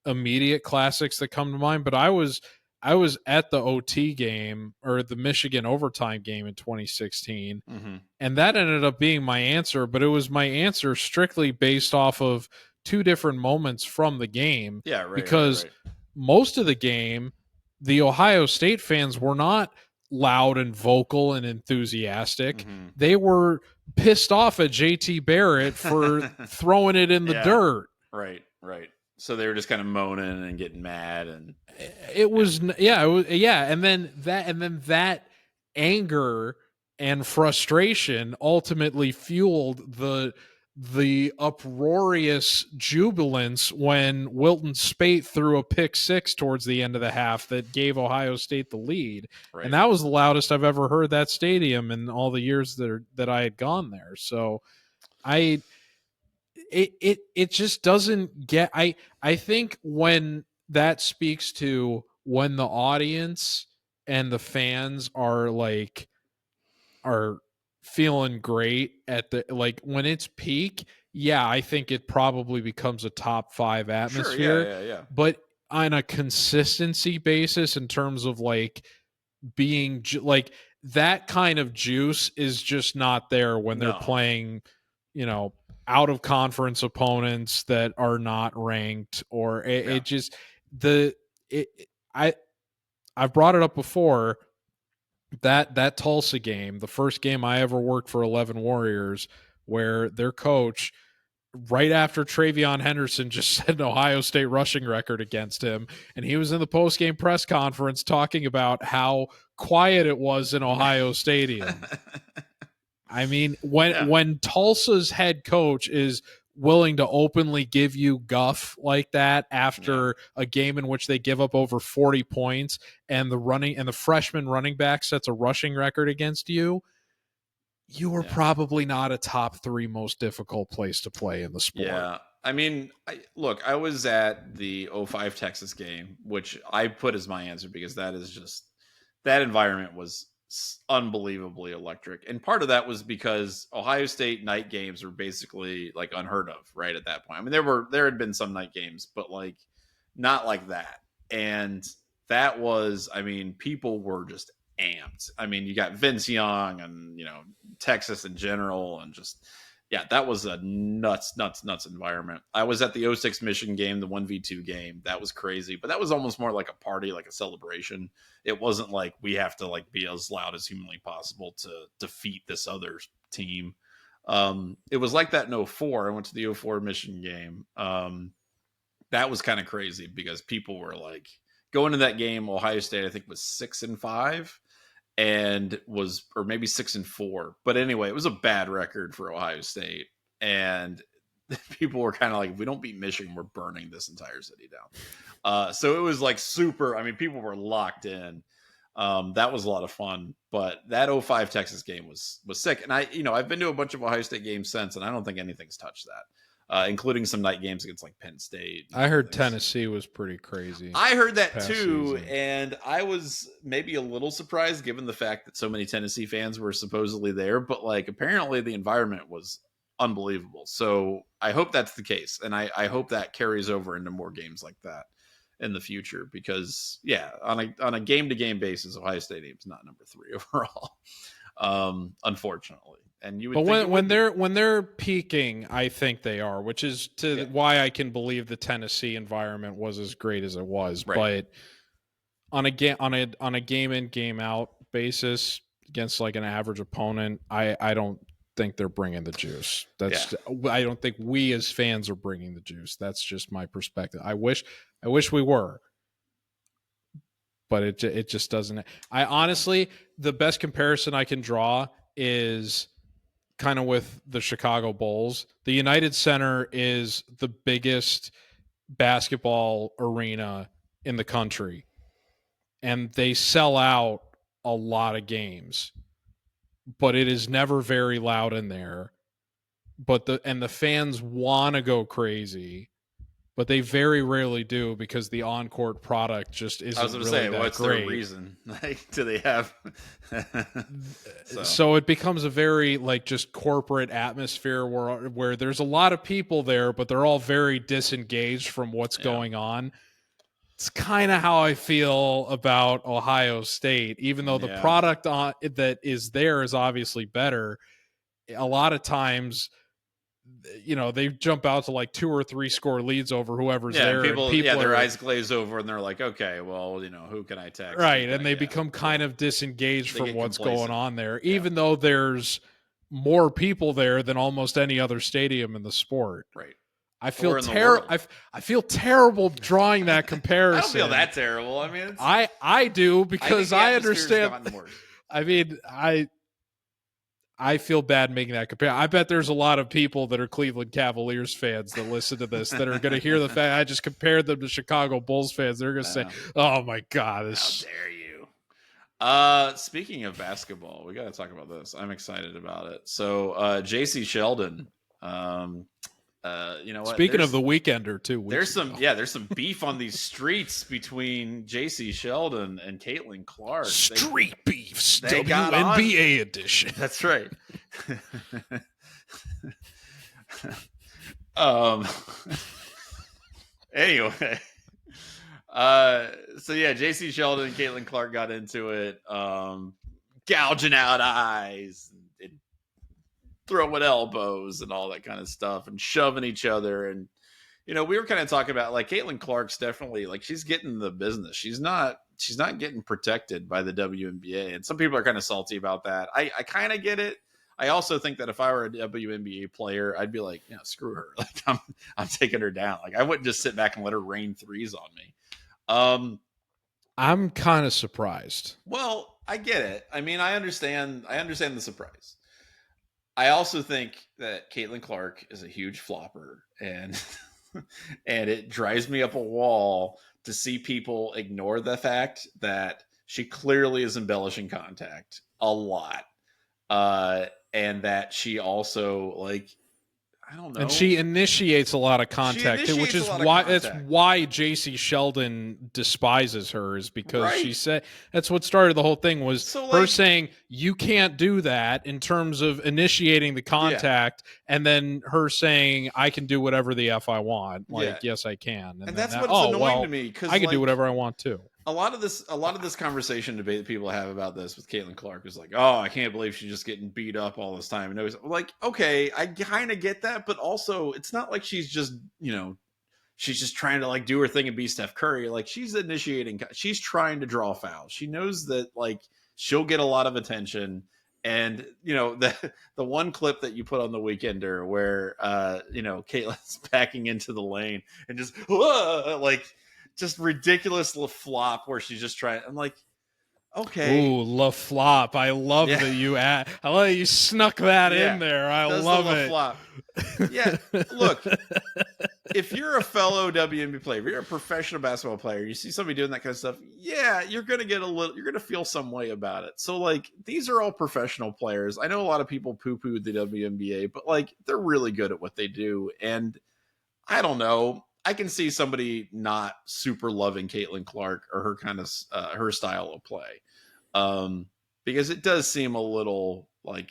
immediate classics that come to mind, but I was at the OT game or the Michigan overtime game in 2016, and that ended up being my answer, but it was my answer strictly based off of 2 different moments from the game. Yeah, right. Because most of the game, the Ohio State fans were not loud and vocal and enthusiastic. They were pissed off at JT Barrett for throwing it in the dirt. Right. So they were just kind of moaning and getting mad, and and then that anger and frustration ultimately fueled the uproarious jubilance when Wilton Speight threw a pick 6 towards the end of the half that gave Ohio State the lead. Right. And that was the loudest I've ever heard that stadium in all the years that I had gone there. So it just doesn't get, I think when that speaks to when the audience and the fans are feeling great at the, like when it's peak, I think it probably becomes a top 5 atmosphere. Sure, But on a consistency basis, in terms of like being like that kind of juice is just not there when they're playing, out of conference opponents that are not ranked, or it just I've brought it up before. That Tulsa game, the first game I ever worked for 11 Warriors, where their coach, right after Travion Henderson just set an Ohio State rushing record against him, and he was in the post-game press conference talking about how quiet it was in Ohio Stadium. I mean, when Tulsa's head coach is willing to openly give you guff like that after a game in which they give up over 40 points and the freshman running back sets a rushing record against you, you were probably not a top 3 most difficult place to play in the sport. Yeah. I mean, I was at the '05 Texas game, which I put as my answer because that is just that environment was unbelievably electric. And part of that was because Ohio State night games were basically like unheard of right at that point. I mean, there had been some night games, but like not like that. And that was, I mean, people were just amped. I mean, you got Vince Young and, Texas in general and just yeah, that was a nuts environment. I was at the '06 Michigan game, the 1v2 game. That was crazy, but that was almost more like a party, like a celebration. It wasn't like we have to like be as loud as humanly possible to defeat this other team. It was like that in '04. I went to the '04 Michigan game. That was kind of crazy because people were like going to that game. Ohio State, I think, was 6-5 and was, or maybe 6-4. But anyway, it was a bad record for Ohio State. And people were kind of like, if we don't beat Michigan, we're burning this entire city down. So it was like super, I mean, people were locked in. That was a lot of fun, but that '05 Texas game was sick. And I've been to a bunch of Ohio State games since, and I don't think anything's touched that. Including some night games against like Penn State. I heard Tennessee was pretty crazy. I heard that too, season. and I was maybe a little surprised given the fact that so many Tennessee fans were supposedly there, but like apparently the environment was unbelievable. So I hope that's the case, and I hope that carries over into more games like that in the future because yeah, on a game-to-game basis, Ohio State is not number 3 overall. Unfortunately. And you would, but when they're peaking, I think they are, which is why I can believe the Tennessee environment was as great as it was. Right. But on a game in game out basis against like an average opponent, I don't think they're bringing the juice. I don't think we as fans are bringing the juice. That's just my perspective. I wish we were. But it just doesn't. I honestly, the best comparison I can draw is kind of with the Chicago Bulls. The United Center is the biggest basketball arena in the country, and they sell out a lot of games, but it is never very loud in there. But the fans want to go crazy, but they very rarely do because the on-court product just isn't. I was going to say, what's their reason? Like, do they have? So it becomes a very like just corporate atmosphere where there's a lot of people there, but they're all very disengaged from what's going on. It's kind of how I feel about Ohio State, even though the product that is there is obviously better. A lot of times, they jump out to like 2 or 3 score leads over whoever's there. People their eyes glaze over and they're like, okay, well, who can I text? Right. And they become kind of disengaged from what's going on there, even though there's more people there than almost any other stadium in the sport. Right. I feel terrible. I feel terrible drawing that comparison. I don't feel that terrible. I mean, I do because I understand. I mean, I feel bad making that comparison. I bet there's a lot of people that are Cleveland Cavaliers fans that listen to this that are going to hear the fact I just compared them to Chicago Bulls fans. They're going to say, "Oh my God, how dare you!" Speaking of basketball, we got to talk about this. I'm excited about it. So, Jacy Sheldon. Speaking of the Weekender, too. There's some beef on these streets between Jacy Sheldon and Caitlin Clark. Street beefs, WNBA edition. That's right. Anyway, Jacy Sheldon and Caitlin Clark got into it, gouging out eyes. Throwing elbows and all that kind of stuff and shoving each other. And, we were kind of talking about like Caitlin Clark's definitely like she's getting the business. She's not getting protected by the WNBA. And some people are kind of salty about that. I kind of get it. I also think that if I were a WNBA player, I'd be like, screw her. Like I'm taking her down. Like I wouldn't just sit back and let her rain threes on me. I'm kind of surprised. Well, I get it. I mean, I understand the surprise. I also think that Caitlin Clark is a huge flopper, and it drives me up a wall to see people ignore the fact that she clearly is embellishing contact a lot, and that she also I don't know. And she initiates a lot of contact, which is why Jacy Sheldon despises her, is because she said that's what started the whole thing, was her saying you can't do that in terms of initiating the contact, and then her saying I can do whatever the F I want. Like, yes, I can. And that's what's annoying to me, because I can do whatever I want too. A lot of this conversation debate that people have about this with Caitlin Clark is like, oh, I can't believe she's just getting beat up all this time. And it was like, okay, I kind of get that, but also it's not like she's just, she's just trying to like do her thing and be Steph Curry. Like, she's initiating, she's trying to draw fouls. She knows that like she'll get a lot of attention. And the one clip that you put on the Weekender where Caitlin's backing into the lane and just just ridiculous flop where she's just trying. I'm like, okay. Ooh, la flop. I love that you I love that you snuck that in there. I love it. Flop. Yeah. Look, if you're a fellow WNBA player, if you're a professional basketball player, you see somebody doing that kind of stuff, you're going to you're going to feel some way about it. So like, these are all professional players. I know a lot of people poo-poo the WNBA, but like, they're really good at what they do. And I don't know, I can see somebody not super loving Caitlin Clark or her kind of her style of play, because it does seem a little like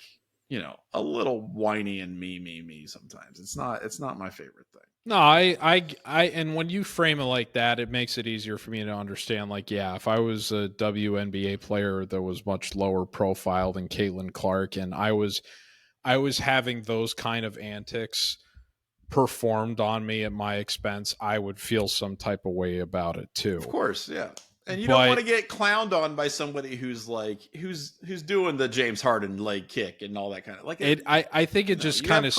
a little whiny and me sometimes. It's not my favorite thing. No, I and when you frame it like that, it makes it easier for me to understand. Like, if I was a WNBA player that was much lower profile than Caitlin Clark, and I was having those kind of antics performed on me at my expense, I would feel some type of way about it too. Of course, yeah. And you don't want to get clowned on by somebody who's like who's doing the James Harden leg kick and all that kind of like. I think it just kind of.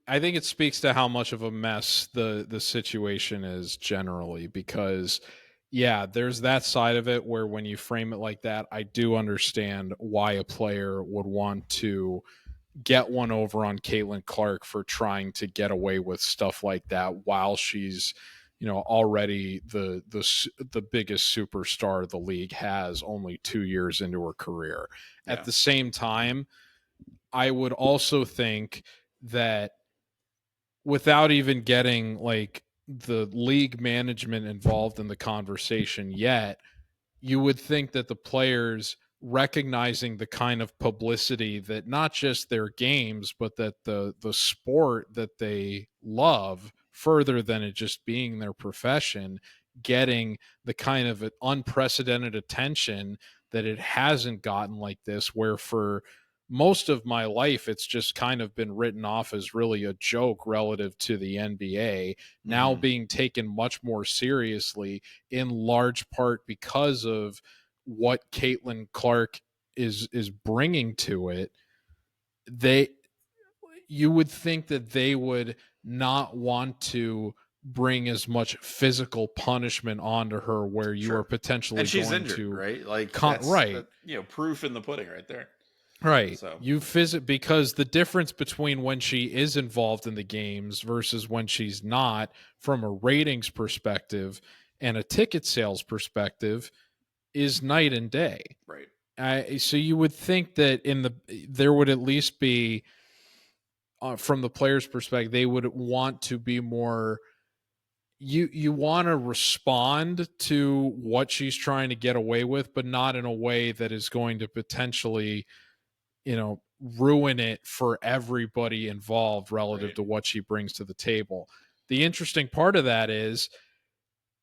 I think it speaks to how much of a mess the situation is generally, because there's that side of it where when you frame it like that, I do understand why a player would want to get one over on Caitlin Clark for trying to get away with stuff like that while she's, already the biggest superstar the league has, only 2 years into her career. Yeah. At the same time, I would also think that without even getting like the league management involved in the conversation yet, you would think that the players recognizing the kind of publicity that not just their games, but that the sport that they love, further than it just being their profession, getting the kind of unprecedented attention that it hasn't gotten like this, where for most of my life it's just kind of been written off as really a joke relative to the NBA, now being taken much more seriously, in large part because of what Caitlin Clark is bringing to it. You would think that they would not want to bring as much physical punishment onto her, where you are potentially and she's going injured, to right? Like right, proof in the pudding right there. Right. So. Because the difference between when she is involved in the games versus when she's not, from a ratings perspective and a ticket sales perspective, is night and day. Right. So you would think that there would at least be, from the player's perspective, they would want to be more. You want to respond to what she's trying to get away with, but not in a way that is going to potentially, ruin it for everybody involved relative to what she brings to the table. The interesting part of that is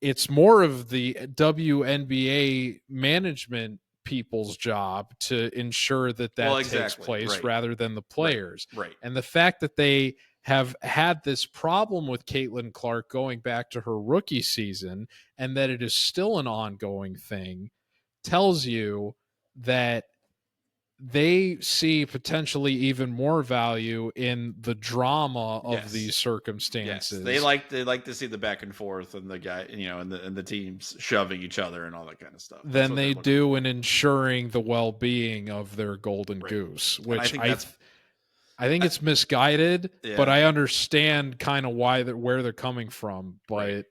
it's more of the WNBA management people's job to ensure that takes place rather than the players. Right. And the fact that they have had this problem with Caitlin Clark going back to her rookie season, and that it is still an ongoing thing, tells you that they see potentially even more value in the drama of these circumstances. Yes. They like to see the back and forth and the guy, and the teams shoving each other and all that kind of stuff. Than they do in ensuring the well-being of their golden goose, which I think it's misguided, but I understand kind of where they're coming from. But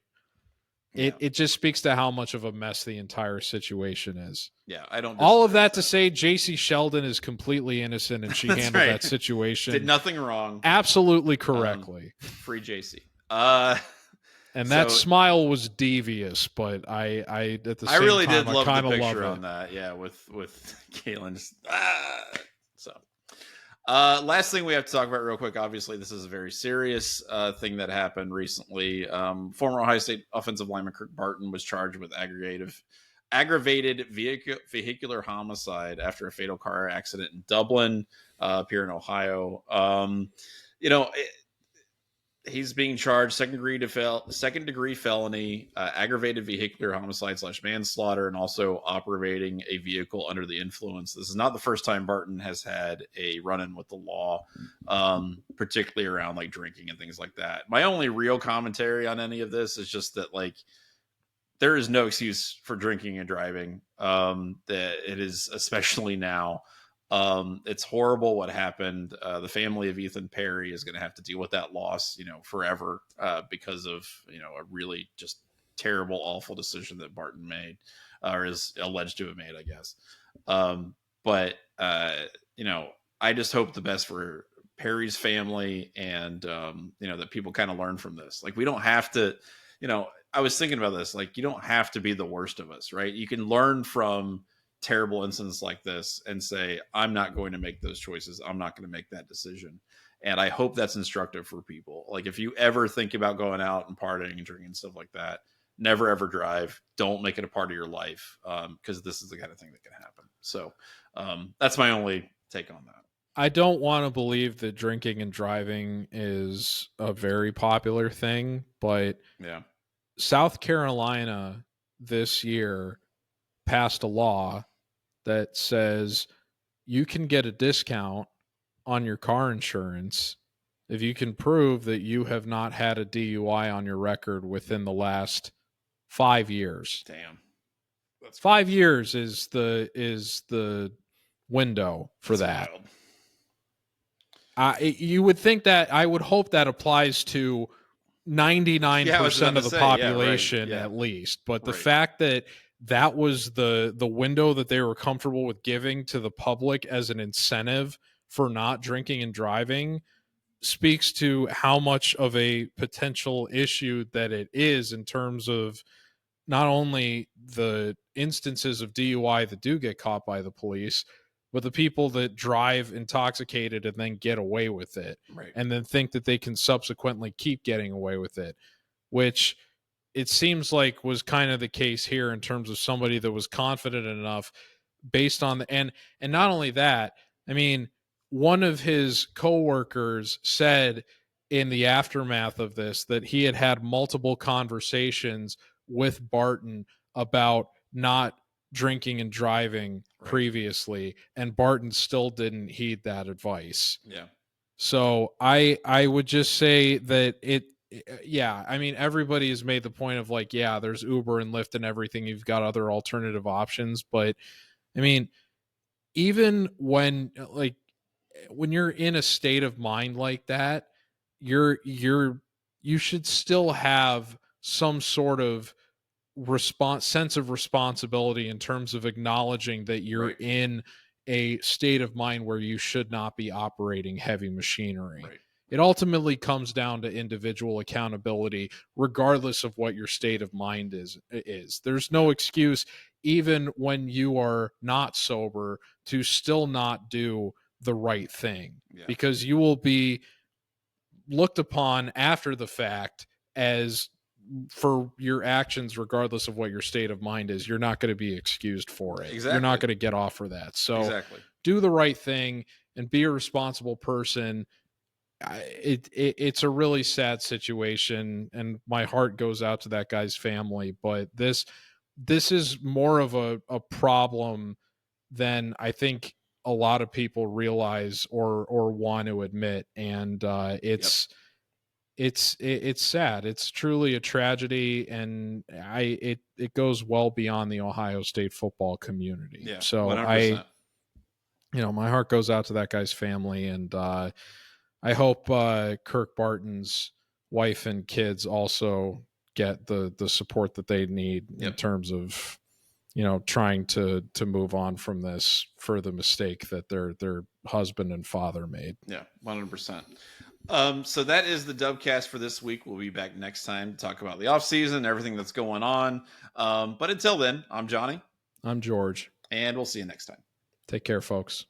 It just speaks to how much of a mess the entire situation is. Yeah, I don't. All of that to say, Jacy Sheldon is completely innocent, and she handled that situation. Did nothing wrong. Absolutely correctly. Free Jacy. And that smile was devious, but I at the same time, I really did love the picture on that. Yeah, with Caitlin. Just, so. Last thing we have to talk about real quick. Obviously, this is a very serious thing that happened recently. Former Ohio State offensive lineman Kirk Barton was charged with aggravated vehicular homicide after a fatal car accident in Dublin, up here in Ohio. He's being charged second degree felony, aggravated vehicular homicide / manslaughter, and also operating a vehicle under the influence. This is not the first time Barton has had a run-in with the law, particularly around like drinking and things like that. My only real commentary on any of this is just that like there is no excuse for drinking and driving. That it is, especially now. It's horrible what happened. The family of Ethan Perry is going to have to deal with that loss, forever, because of, a really just terrible, awful decision that Barton made, or is alleged to have made, I guess. But I just hope the best for Perry's family, and, that people kind of learn from this. Like, we don't have to, I was thinking about this, like, you don't have to be the worst of us, right? You can learn from terrible incidents like this and say, I'm not going to make those choices. I'm not going to make that decision. And I hope that's instructive for people. Like, if you ever think about going out and partying and drinking and stuff like that, never ever drive. Don't make it a part of your life, because this is the kind of thing that can happen. So that's my only take on that. I don't want to believe that drinking and driving is a very popular thing, but yeah, South Carolina this year passed a law that says you can get a discount on your car insurance if you can prove that you have not had a DUI on your record within the last 5 years. Damn. That's 5 years is the window for that. You would think that, I would hope that applies to 99% of the population at least. But the fact that was the window that they were comfortable with giving to the public as an incentive for not drinking and driving speaks to how much of a potential issue that it is, in terms of not only the instances of DUI that do get caught by the police, but the people that drive intoxicated and then get away with it, and then think that they can subsequently keep getting away with it, which it seems like was kind of the case here, in terms of somebody that was confident enough based on and not only that, I mean, one of his coworkers said in the aftermath of this that he had had multiple conversations with Barton about not drinking and driving previously, and Barton still didn't heed that advice. Yeah. So I would just say that I mean, everybody has made the point of like, yeah, there's Uber and Lyft and everything. You've got other alternative options. But I mean, even when you're in a state of mind like that, you should still have some sort of sense of responsibility in terms of acknowledging that you're in a state of mind where you should not be operating heavy machinery. It ultimately comes down to individual accountability, regardless of what your state of mind is. There's no excuse, even when you are not sober, to still not do the right thing, because you will be looked upon after the fact as, for your actions, regardless of what your state of mind is, you're not going to be excused for it. You're not going to get off for that. So do the right thing and be a responsible person. It's a really sad situation, and my heart goes out to that guy's family. But this is more of a problem than I think a lot of people realize or want to admit. And it's sad. It's truly a tragedy, and it goes well beyond the Ohio State football community. Yeah, so 100%. My heart goes out to that guy's family, and I hope Kirk Barton's wife and kids also get the support that they need in terms of, trying to move on from this for the mistake that their husband and father made. Yeah, 100%. So that is the Dubcast for this week. We'll be back next time to talk about the offseason, everything that's going on. But until then, I'm Johnny. I'm George. And we'll see you next time. Take care, folks.